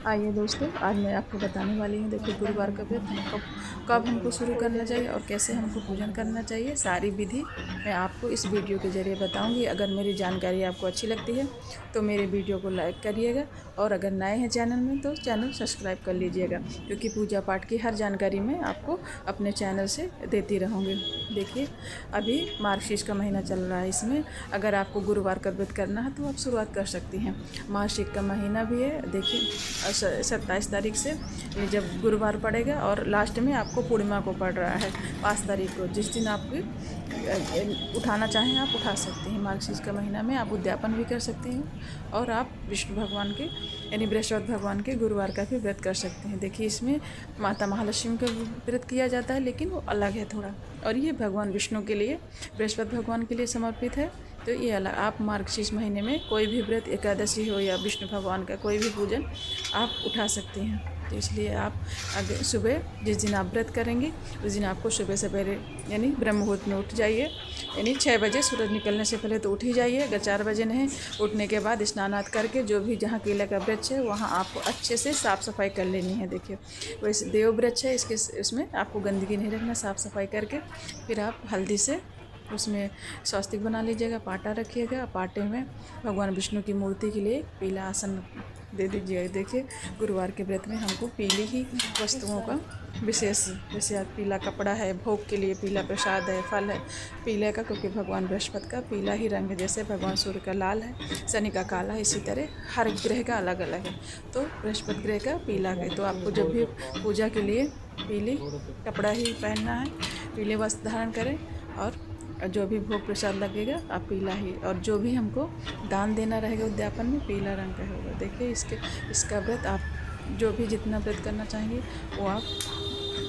आइए दोस्तों, आज मैं आपको बताने वाली हूँ। देखिए, गुरुवार का व्रत कब हमको शुरू करना चाहिए और कैसे हमको पूजन करना चाहिए, सारी विधि मैं आपको इस वीडियो के ज़रिए बताऊँगी। अगर मेरी जानकारी आपको अच्छी लगती है तो मेरे वीडियो को लाइक करिएगा, और अगर नए हैं चैनल में तो चैनल सब्सक्राइब कर लीजिएगा, क्योंकि पूजा पाठ की हर जानकारी मैं आपको अपने चैनल से देती रहूँगी। देखिए, अभी मार्गशीर्ष का महीना चल रहा है। इसमें अगर आपको गुरुवार का व्रत करना है तो आप शुरुआत कर सकती हैं। मार्गशीर्ष का महीना भी है। देखिए, 27 तारीख से जब गुरुवार पड़ेगा, और लास्ट में आपको पूर्णिमा को पड़ रहा है 5 तारीख को। जिस दिन आपकी उठाना चाहें आप उठा सकते हैं। मार्गशीर्ष का महीना में आप उद्यापन भी कर सकते हैं, और आप विष्णु भगवान के यानी बृहस्पति भगवान के गुरुवार का भी व्रत कर सकते हैं। देखिए, इसमें माता महालक्ष्मी का व्रत किया जाता है, लेकिन वो अलग है थोड़ा, और ये भगवान विष्णु के लिए, बृहस्पति भगवान के लिए समर्पित है। तो ये अलग, आप मार्गशीर्ष महीने में कोई भी व्रत, एकादशी हो या विष्णु भगवान का कोई भी पूजन आप उठा सकते हैं। तो इसलिए आप अगर सुबह जिस दिन आप व्रत करेंगे उस दिन आपको सुबह सवेरे यानी ब्रह्म मुहूर्त में उठ जाइए, यानी 6 बजे, सूरज निकलने से पहले तो उठ ही जाइए। अगर 4 बजे नहीं, उठने के बाद स्नानात करके जो भी जहाँ केला का वृक्ष है वहाँ आपको अच्छे से साफ़ सफाई कर लेनी है। देखिए, वैसे देव वृक्ष है, इसमें आपको गंदगी नहीं रखना, साफ़ सफाई करके फिर आप हल्दी से उसमें स्वास्तिक बना लीजिएगा, पाटा रखिएगा। पाटे में भगवान विष्णु की मूर्ति के लिए पीला आसन दे दीजिएगा। देखिए, गुरुवार के व्रत में हमको पीली ही वस्तुओं का विशेष, जैसे आज पीला कपड़ा है, भोग के लिए पीला प्रसाद है, फल है पीले का, क्योंकि भगवान बृहस्पति का पीला ही रंग है। जैसे भगवान सूर्य का लाल है, शनि का काला है, इसी तरह हर ग्रह का अलग अलग है। तो बृहस्पति ग्रह का पीला है, तो आपको जब भी पूजा के लिए पीली कपड़ा ही पहनना है, पीले वस्त्र धारण करें, और जो भी भोग प्रसाद लगेगा आप पीला ही, और जो भी हमको दान देना रहेगा उद्यापन में पीला रंग का होगा। देखिए, इसका व्रत आप जो भी जितना व्रत करना चाहेंगे वो आप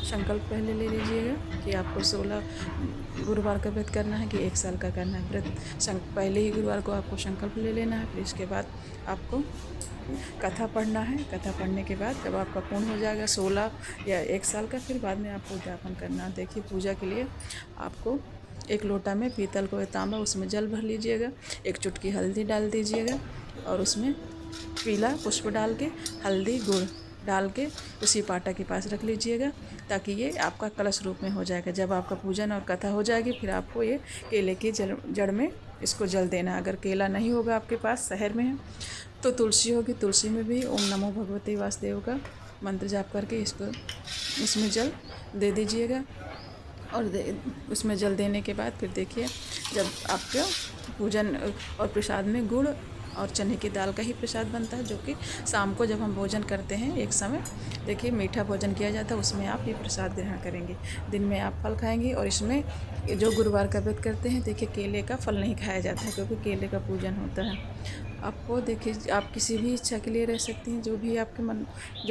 संकल्प पहले ले लीजिएगा कि आपको 16 गुरुवार का व्रत करना है कि 1 साल का करना है व्रत। पहले ही गुरुवार को आपको संकल्प ले लेना है। फिर इसके बाद आपको कथा पढ़ना है। कथा पढ़ने के बाद जब आपका पूर्ण हो जाएगा 16 या 1 साल का, फिर बाद में आपको उद्यापन करना है। देखिए, पूजा के लिए आपको एक लोटा में, पीतल को या तांबा, उसमें जल भर लीजिएगा, एक चुटकी हल्दी डाल दीजिएगा, और उसमें पीला पुष्प डाल के हल्दी गुड़ डाल के उसी पाटा के पास रख लीजिएगा, ताकि ये आपका कलश रूप में हो जाएगा। जब आपका पूजन और कथा हो जाएगी, फिर आपको ये केले की जड़ में इसको जल देना है। अगर केला नहीं होगा आपके पास, शहर में है, तो तुलसी होगी, तुलसी में भी ओम नमो भगवते वासुदेव का मंत्र जाप करके इसको इसमें जल दे दीजिएगा। और उसमें जल देने के बाद फिर देखिए, जब आपका पूजन और प्रसाद में गुड़ और चने की दाल का ही प्रसाद बनता है, जो कि शाम को जब हम भोजन करते हैं एक समय, देखिए मीठा भोजन किया जाता है, उसमें आप ये प्रसाद ग्रहण करेंगे। दिन में आप फल खाएंगे, और इसमें जो गुरुवार का व्रत करते हैं, देखिए केले का फल नहीं खाया जाता है, क्योंकि केले का पूजन होता है। आपको देखिए, आप किसी भी इच्छा के लिए रह सकती हैं, जो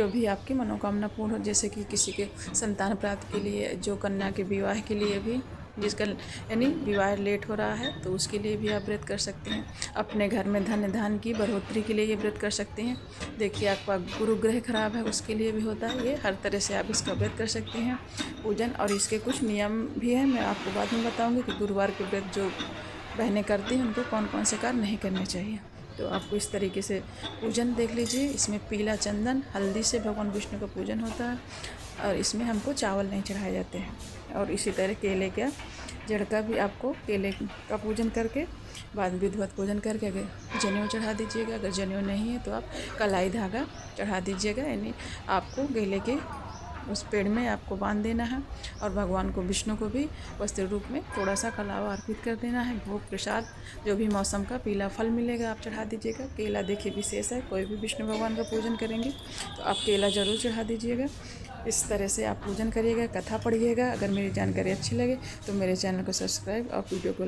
भी आपकी मनोकामना पूर्ण हो, जैसे कि किसी के संतान प्राप्ति के लिए, जो कन्या के विवाह के लिए भी, जिसका यानी विवाह लेट हो रहा है, तो उसके लिए भी आप व्रत कर सकते हैं। अपने घर में धन धान की बढ़ोतरी के लिए ये व्रत कर सकते हैं। देखिए, आपका गुरु ग्रह खराब है, उसके लिए भी होता है। ये हर तरह से आप इसका व्रत कर सकते हैं पूजन, और इसके कुछ नियम भी हैं, मैं आपको बाद में बताऊँगी कि गुरुवार के व्रत जो बहनें करती हैं उनको कौन कौन से कार्य नहीं करने चाहिए। तो आपको इस तरीके से पूजन देख लीजिए। इसमें पीला चंदन हल्दी से भगवान विष्णु का पूजन होता है, और इसमें हमको चावल नहीं चढ़ाए जाते हैं। और इसी तरह केले का जड़ का भी, आपको केले का पूजन करके बाद में विधिवत पूजन करके अगर जनेऊ चढ़ा दीजिएगा। अगर जनेऊ नहीं है तो आप कलाई धागा चढ़ा दीजिएगा, यानी आपको केले के उस पेड़ में आपको बांध देना है, और भगवान को, विष्णु को भी वस्त्र रूप में थोड़ा सा कलावा अर्पित कर देना है। भोग प्रसाद जो भी मौसम का पीला फल मिलेगा आप चढ़ा दीजिएगा। केला देखिए विशेष है, कोई भी विष्णु भगवान का पूजन करेंगे तो आप केला ज़रूर चढ़ा दीजिएगा। इस तरह से आप पूजन करिएगा, कथा पढ़िएगा। अगर मेरी जानकारी अच्छी लगे तो मेरे चैनल को सब्सक्राइब और वीडियो को